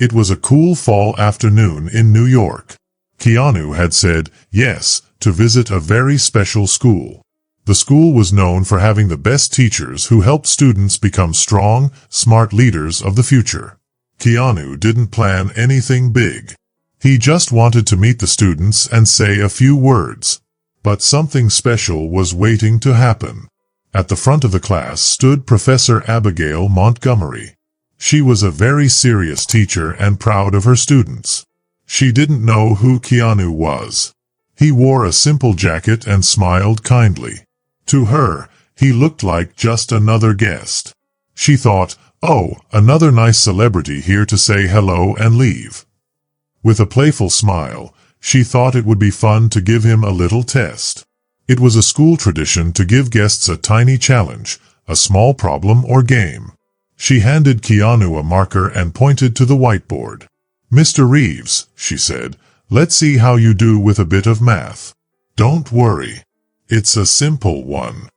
It was a cool fall afternoon in New York. Keanu had said yes to visit a very special school. The school was known for having the best teachers who helped students become strong, smart leaders of the future. Keanu didn't plan anything big. He just wanted to meet the students and say a few words. But something special was waiting to happen. At the front of the class stood Professor Abigail Montgomery. She was a very serious teacher and proud of her students. She didn't know who Keanu was. He wore a simple jacket and smiled kindly. To her, he looked like just another guest. She thought, oh, another nice celebrity here to say hello and leave. With a playful smile, she thought it would be fun to give him a little test. It was a school tradition to give guests a tiny challenge, a small problem or game. She handed Keanu a marker and pointed to the whiteboard. "Mr. Reeves," she said, "let's see how you do with a bit of math. Don't worry. It's a simple one."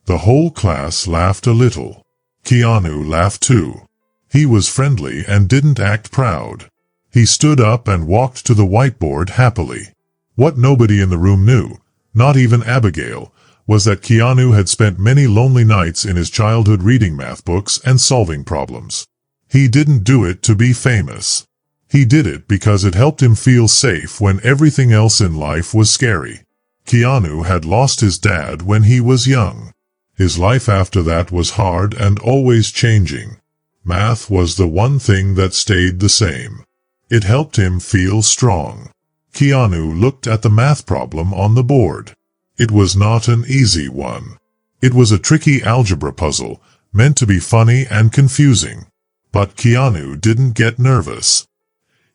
The whole class laughed a little. Keanu laughed too. He was friendly and didn't act proud. He stood up and walked to the whiteboard happily. What nobody in the room knew, not even Abigail, was that Keanu had spent many lonely nights in his childhood reading math books and solving problems. He didn't do it to be famous. He did it because it helped him feel safe when everything else in life was scary. Keanu had lost his dad when he was young. His life after that was hard and always changing. Math was the one thing that stayed the same. It helped him feel strong. Keanu looked at the math problem on the board. It was not an easy one. It was a tricky algebra puzzle, meant to be funny and confusing. But Keanu didn't get nervous.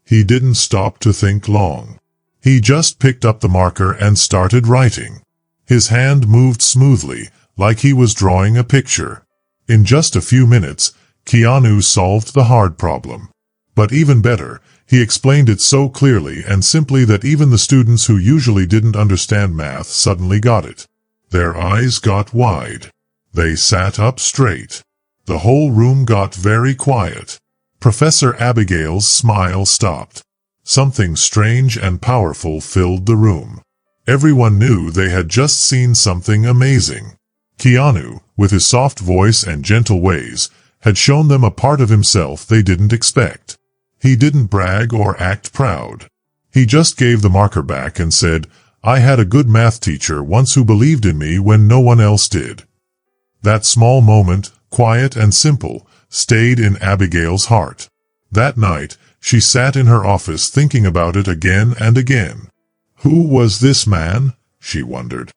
He didn't stop to think long. He just picked up the marker and started writing. His hand moved smoothly, like he was drawing a picture. In just a few minutes, Keanu solved the hard problem. But even better, he explained it so clearly and simply that even the students who usually didn't understand math suddenly got it. Their eyes got wide. They sat up straight. The whole room got very quiet. Professor Abigail's smile stopped. Something strange and powerful filled the room. Everyone knew they had just seen something amazing. Keanu, with his soft voice and gentle ways, had shown them a part of himself they didn't expect. He didn't brag or act proud. He just gave the marker back and said, "I had a good math teacher once who believed in me when no one else did." That small moment, quiet and simple, stayed in Abigail's heart. That night, she sat in her office thinking about it again and again. Who was this man? She wondered.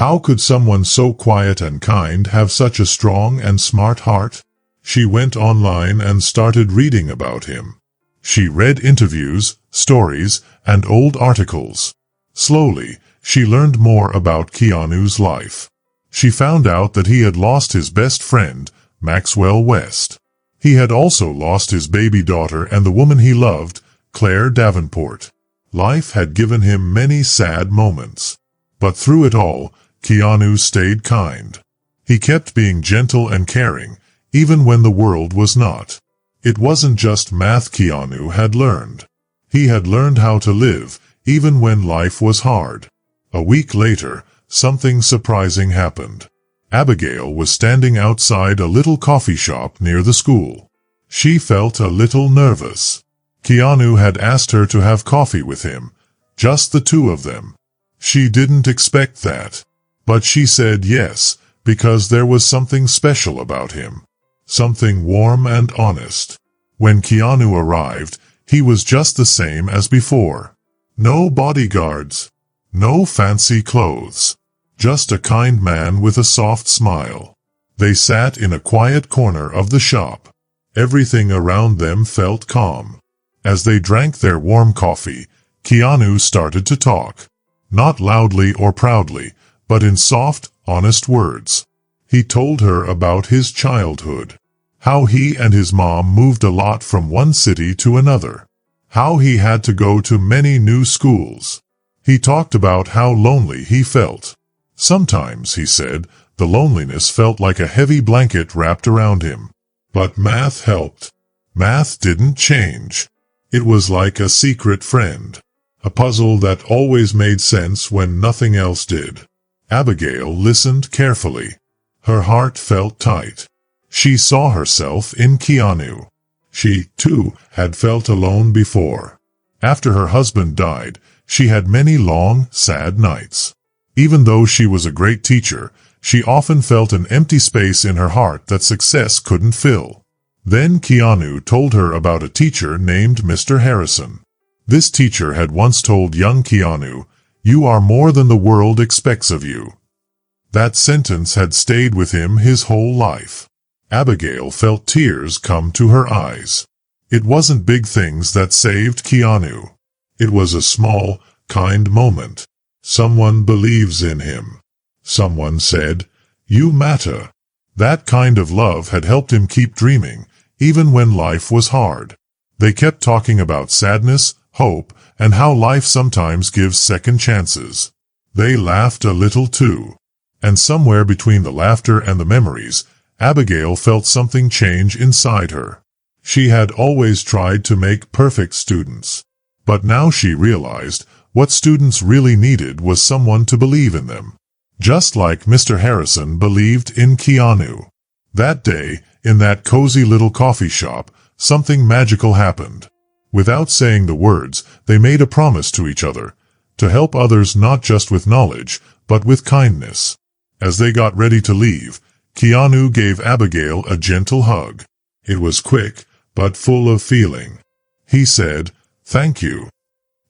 How could someone so quiet and kind have such a strong and smart heart? She went online and started reading about him. She read interviews, stories, and old articles. Slowly, she learned more about Keanu's life. She found out that he had lost his best friend, Maxwell West. He had also lost his baby daughter and the woman he loved, Claire Davenport. Life had given him many sad moments. But through it all, Keanu stayed kind. He kept being gentle and caring, even when the world was not. It wasn't just math Keanu had learned. He had learned how to live, even when life was hard. A week later, something surprising happened. Abigail was standing outside a little coffee shop near the school. She felt a little nervous. Keanu had asked her to have coffee with him, just the two of them. She didn't expect that. But she said yes, because there was something special about him. Something warm and honest. When Keanu arrived, he was just the same as before. No bodyguards. No fancy clothes. Just a kind man with a soft smile. They sat in a quiet corner of the shop. Everything around them felt calm. As they drank their warm coffee, Keanu started to talk. Not loudly or proudly, but in soft, honest words. He told her about his childhood. How he and his mom moved a lot from one city to another. How he had to go to many new schools. He talked about how lonely he felt. Sometimes, he said, the loneliness felt like a heavy blanket wrapped around him. But math helped. Math didn't change. It was like a secret friend. A puzzle that always made sense when nothing else did. Abigail listened carefully. Her heart felt tight. She saw herself in Keanu. She, too, had felt alone before. After her husband died, she had many long, sad nights. Even though she was a great teacher, she often felt an empty space in her heart that success couldn't fill. Then Keanu told her about a teacher named Mr. Harrison. This teacher had once told young Keanu, "You are more than the world expects of you." That sentence had stayed with him his whole life. Abigail felt tears come to her eyes. It wasn't big things that saved Keanu. It was a small, kind moment. Someone believes in him. Someone said, "You matter." That kind of love had helped him keep dreaming, even when life was hard. They kept talking about sadness, hope, and how life sometimes gives second chances. They laughed a little too. And somewhere between the laughter and the memories, Abigail felt something change inside her. She had always tried to make perfect students. But now she realized what students really needed was someone to believe in them. Just like Mr. Harrison believed in Keanu. That day, in that cozy little coffee shop, something magical happened. Without saying the words, they made a promise to each other, to help others not just with knowledge, but with kindness. As they got ready to leave, Keanu gave Abigail a gentle hug. It was quick, but full of feeling. He said, "Thank you."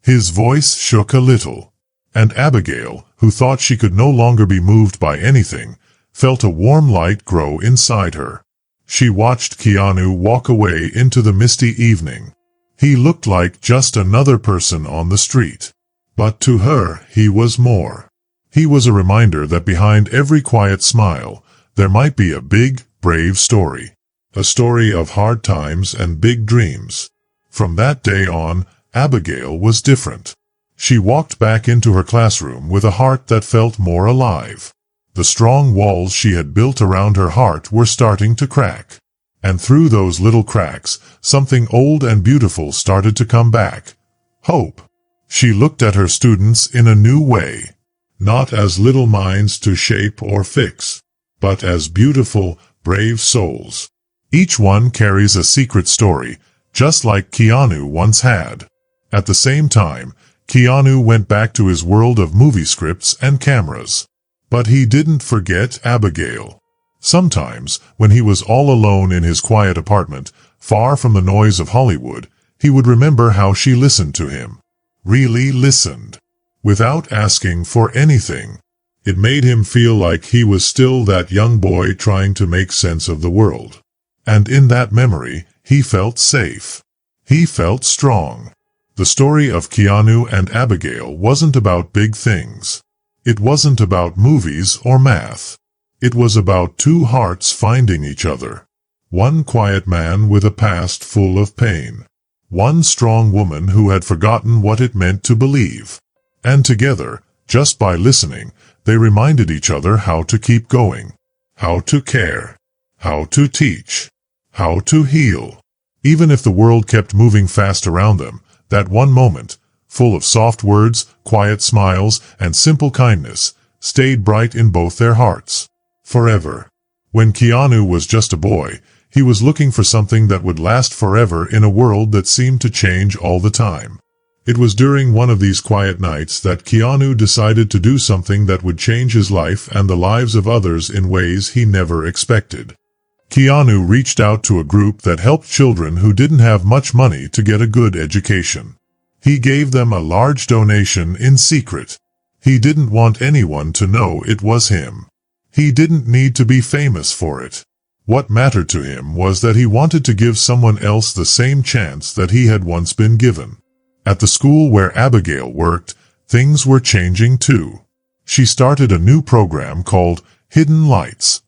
His voice shook a little. And Abigail, who thought she could no longer be moved by anything, felt a warm light grow inside her. She watched Keanu walk away into the misty evening. He looked like just another person on the street. But to her, he was more. He was a reminder that behind every quiet smile, there might be a big, brave story. A story of hard times and big dreams. From that day on, Abigail was different. She walked back into her classroom with a heart that felt more alive. The strong walls she had built around her heart were starting to crack. And through those little cracks, something old and beautiful started to come back. Hope. She looked at her students in a new way. Not as little minds to shape or fix, but as beautiful, brave souls. Each one carries a secret story, just like Keanu once had. At the same time, Keanu went back to his world of movie scripts and cameras. But he didn't forget Abigail. Sometimes, when he was all alone in his quiet apartment, far from the noise of Hollywood, he would remember how she listened to him. Really listened. Without asking for anything. It made him feel like he was still that young boy trying to make sense of the world. And in that memory, he felt safe. He felt strong. The story of Keanu and Abigail wasn't about big things. It wasn't about movies or math. It was about two hearts finding each other. One quiet man with a past full of pain. One strong woman who had forgotten what it meant to believe. And together, just by listening, they reminded each other how to keep going. How to care. How to teach. How to heal. Even if the world kept moving fast around them, that one moment, full of soft words, quiet smiles, and simple kindness, stayed bright in both their hearts. Forever. When Keanu was just a boy, he was looking for something that would last forever in a world that seemed to change all the time. It was during one of these quiet nights that Keanu decided to do something that would change his life and the lives of others in ways he never expected. Keanu reached out to a group that helped children who didn't have much money to get a good education. He gave them a large donation in secret. He didn't want anyone to know it was him. He didn't need to be famous for it. What mattered to him was that he wanted to give someone else the same chance that he had once been given. At the school where Abigail worked, things were changing too. She started a new program called Hidden Lights.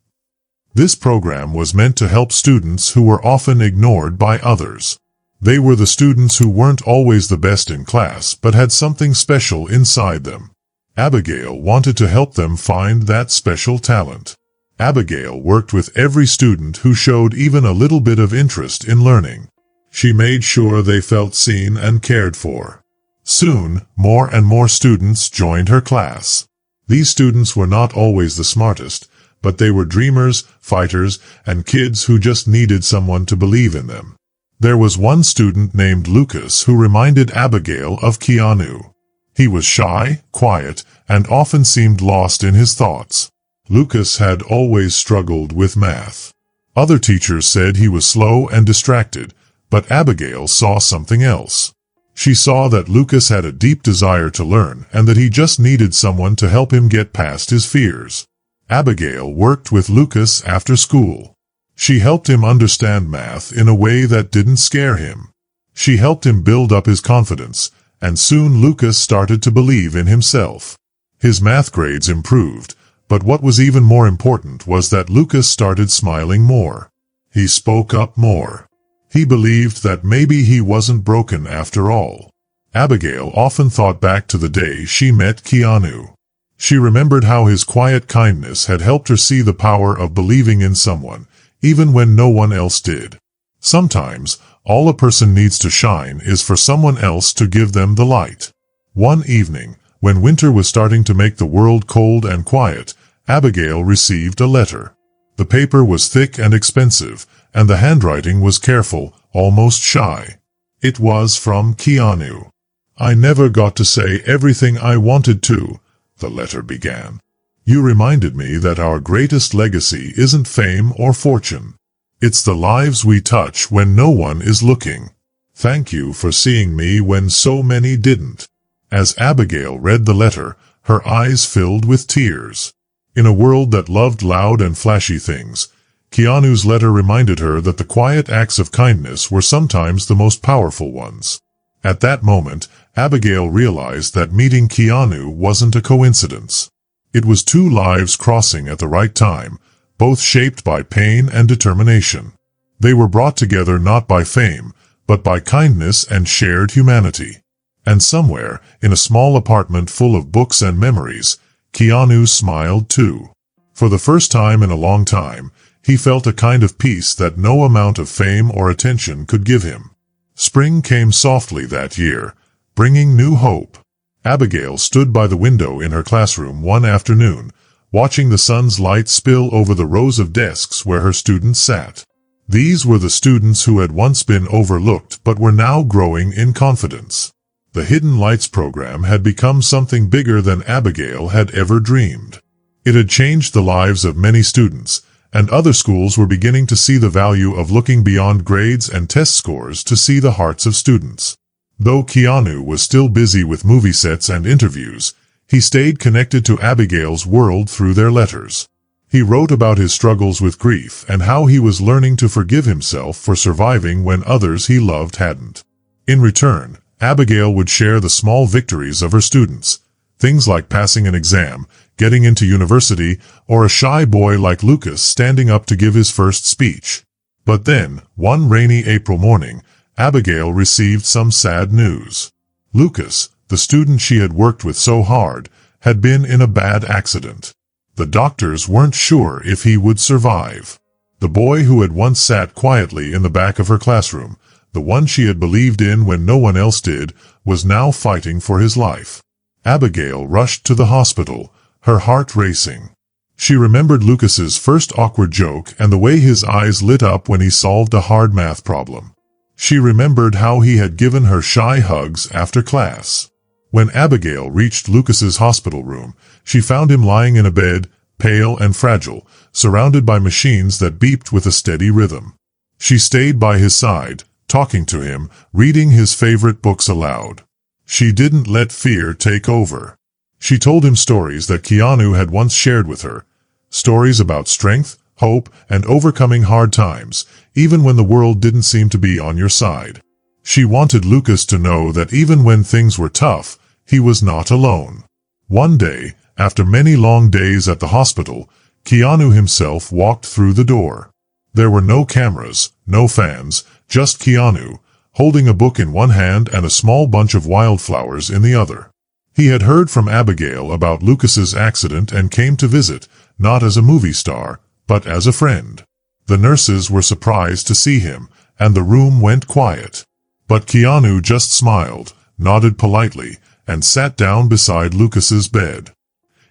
This program was meant to help students who were often ignored by others. They were the students who weren't always the best in class but had something special inside them. Abigail wanted to help them find that special talent. Abigail worked with every student who showed even a little bit of interest in learning. She made sure they felt seen and cared for. Soon, more and more students joined her class. These students were not always the smartest, but they were dreamers, fighters, and kids who just needed someone to believe in them. There was one student named Lucas who reminded Abigail of Keanu. He was shy, quiet, and often seemed lost in his thoughts. Lucas had always struggled with math. Other teachers said he was slow and distracted, but Abigail saw something else. She saw that Lucas had a deep desire to learn and that he just needed someone to help him get past his fears. Abigail worked with Lucas after school. She helped him understand math in a way that didn't scare him. She helped him build up his confidence, and soon Lucas started to believe in himself. His math grades improved, but what was even more important was that Lucas started smiling more. He spoke up more. He believed that maybe he wasn't broken after all. Abigail often thought back to the day she met Keanu. She remembered how his quiet kindness had helped her see the power of believing in someone, even when no one else did. Sometimes, all a person needs to shine is for someone else to give them the light. One evening, when winter was starting to make the world cold and quiet, Abigail received a letter. The paper was thick and expensive, and the handwriting was careful, almost shy. It was from Keanu. "I never got to say everything I wanted to," the letter began. "You reminded me that our greatest legacy isn't fame or fortune. It's the lives we touch when no one is looking. Thank you for seeing me when so many didn't." As Abigail read the letter, her eyes filled with tears. In a world that loved loud and flashy things, Keanu's letter reminded her that the quiet acts of kindness were sometimes the most powerful ones. At that moment, Abigail realized that meeting Keanu wasn't a coincidence. It was two lives crossing at the right time, both shaped by pain and determination. They were brought together not by fame, but by kindness and shared humanity. And somewhere, in a small apartment full of books and memories, Keanu smiled too. For the first time in a long time, he felt a kind of peace that no amount of fame or attention could give him. Spring came softly that year, bringing new hope. Abigail stood by the window in her classroom one afternoon, watching the sun's light spill over the rows of desks where her students sat. These were the students who had once been overlooked but were now growing in confidence. The Hidden Lights program had become something bigger than Abigail had ever dreamed. It had changed the lives of many students, and other schools were beginning to see the value of looking beyond grades and test scores to see the hearts of students. Though Keanu was still busy with movie sets and interviews, he stayed connected to Abigail's world through their letters. He wrote about his struggles with grief and how he was learning to forgive himself for surviving when others he loved hadn't. In return, Abigail would share the small victories of her students, things like passing an exam, getting into university, or a shy boy like Lucas standing up to give his first speech. But then, one rainy April morning, Abigail received some sad news. Lucas, the student she had worked with so hard, had been in a bad accident. The doctors weren't sure if he would survive. The boy who had once sat quietly in the back of her classroom, the one she had believed in when no one else did, was now fighting for his life. Abigail rushed to the hospital, her heart racing. She remembered Lucas's first awkward joke and the way his eyes lit up when he solved a hard math problem. She remembered how he had given her shy hugs after class. When Abigail reached Lucas's hospital room, she found him lying in a bed, pale and fragile, surrounded by machines that beeped with a steady rhythm. She stayed by his side, talking to him, reading his favorite books aloud. She didn't let fear take over. She told him stories that Keanu had once shared with her, stories about strength, hope, and overcoming hard times, even when the world didn't seem to be on your side. She wanted Lucas to know that even when things were tough, he was not alone. One day, after many long days at the hospital, Keanu himself walked through the door. There were no cameras, no fans, just Keanu, holding a book in one hand and a small bunch of wildflowers in the other. He had heard from Abigail about Lucas's accident and came to visit, not as a movie star, but as a friend. The nurses were surprised to see him, and the room went quiet. But Keanu just smiled, nodded politely, and sat down beside Lucas's bed.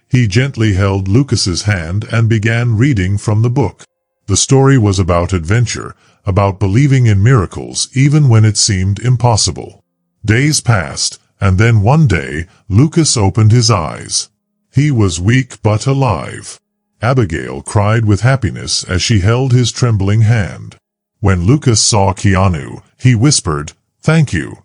He gently held Lucas's hand and began reading from the book. The story was about adventure, about believing in miracles even when it seemed impossible. Days passed, and then one day, Lucas opened his eyes. He was weak but alive. Abigail cried with happiness as she held his trembling hand. When Lucas saw Keanu, he whispered, "Thank you."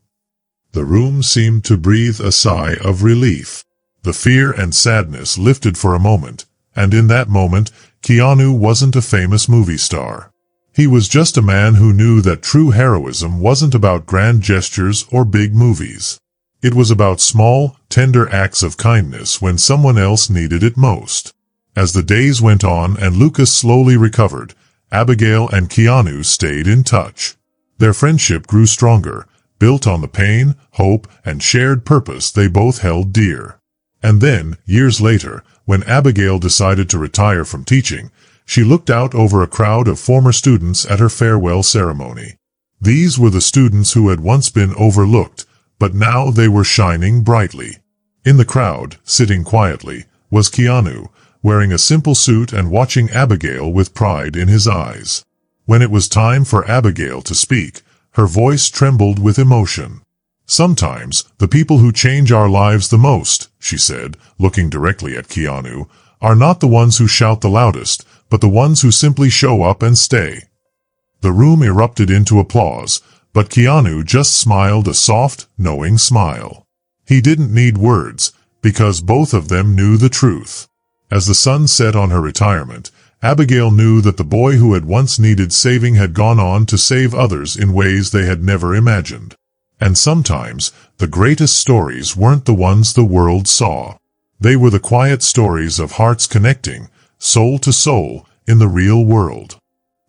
The room seemed to breathe a sigh of relief. The fear and sadness lifted for a moment, and in that moment, Keanu wasn't a famous movie star. He was just a man who knew that true heroism wasn't about grand gestures or big movies. It was about small, tender acts of kindness when someone else needed it most. As the days went on and Lucas slowly recovered, Abigail and Keanu stayed in touch. Their friendship grew stronger, built on the pain, hope, and shared purpose they both held dear. And then, years later, when Abigail decided to retire from teaching, she looked out over a crowd of former students at her farewell ceremony. These were the students who had once been overlooked, but now they were shining brightly. In the crowd, sitting quietly, was Keanu, wearing a simple suit and watching Abigail with pride in his eyes. When it was time for Abigail to speak, her voice trembled with emotion. "Sometimes, the people who change our lives the most," she said, looking directly at Keanu, "are not the ones who shout the loudest, but the ones who simply show up and stay." The room erupted into applause, but Keanu just smiled a soft, knowing smile. He didn't need words, because both of them knew the truth. As the sun set on her retirement, Abigail knew that the boy who had once needed saving had gone on to save others in ways they had never imagined. And sometimes, the greatest stories weren't the ones the world saw. They were the quiet stories of hearts connecting, soul to soul, in the real world.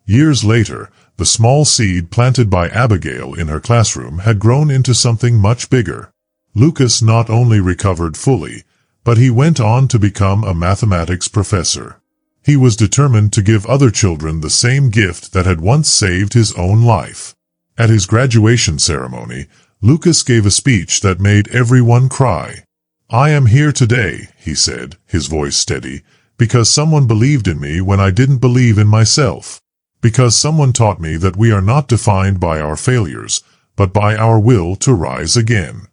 Years later, the small seed planted by Abigail in her classroom had grown into something much bigger. Lucas not only recovered fully, but he went on to become a mathematics professor. He was determined to give other children the same gift that had once saved his own life. At his graduation ceremony, Lucas gave a speech that made everyone cry. "I am here today," he said, his voice steady, "because someone believed in me when I didn't believe in myself. Because someone taught me that we are not defined by our failures, but by our will to rise again."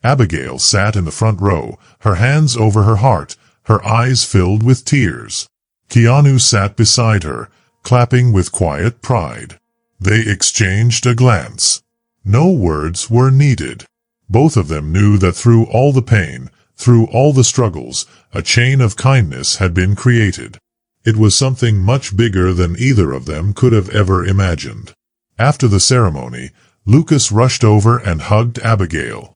Abigail sat in the front row, her hands over her heart, her eyes filled with tears. Keanu sat beside her, clapping with quiet pride. They exchanged a glance. No words were needed. Both of them knew that through all the pain, through all the struggles, a chain of kindness had been created. It was something much bigger than either of them could have ever imagined. After the ceremony, Lucas rushed over and hugged Abigail.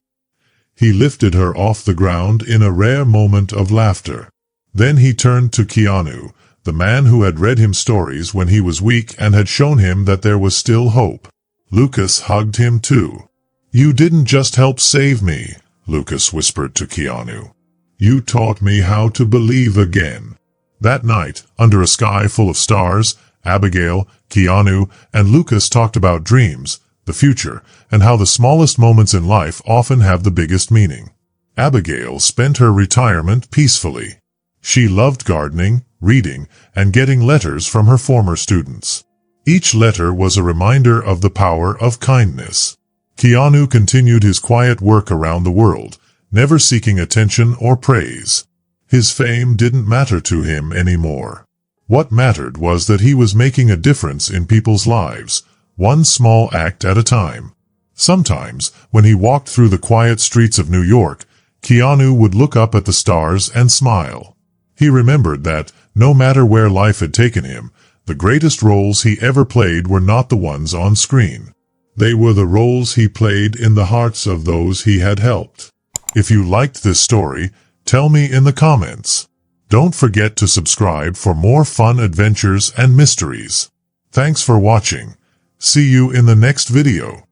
He lifted her off the ground in a rare moment of laughter. Then he turned to Keanu, the man who had read him stories when he was weak and had shown him that there was still hope. Lucas hugged him too. "You didn't just help save me," Lucas whispered to Keanu. "You taught me how to believe again." That night, under a sky full of stars, Abigail, Keanu, and Lucas talked about dreams, the future, and how the smallest moments in life often have the biggest meaning. Abigail spent her retirement peacefully. She loved gardening, reading, and getting letters from her former students. Each letter was a reminder of the power of kindness. Keanu continued his quiet work around the world, never seeking attention or praise. His fame didn't matter to him anymore. What mattered was that he was making a difference in people's lives, one small act at a time. Sometimes, when he walked through the quiet streets of New York, Keanu would look up at the stars and smile. He remembered that, no matter where life had taken him, the greatest roles he ever played were not the ones on screen. They were the roles he played in the hearts of those he had helped. If you liked this story, tell me in the comments. Don't forget to subscribe for more fun adventures and mysteries. Thanks for watching. See you in the next video.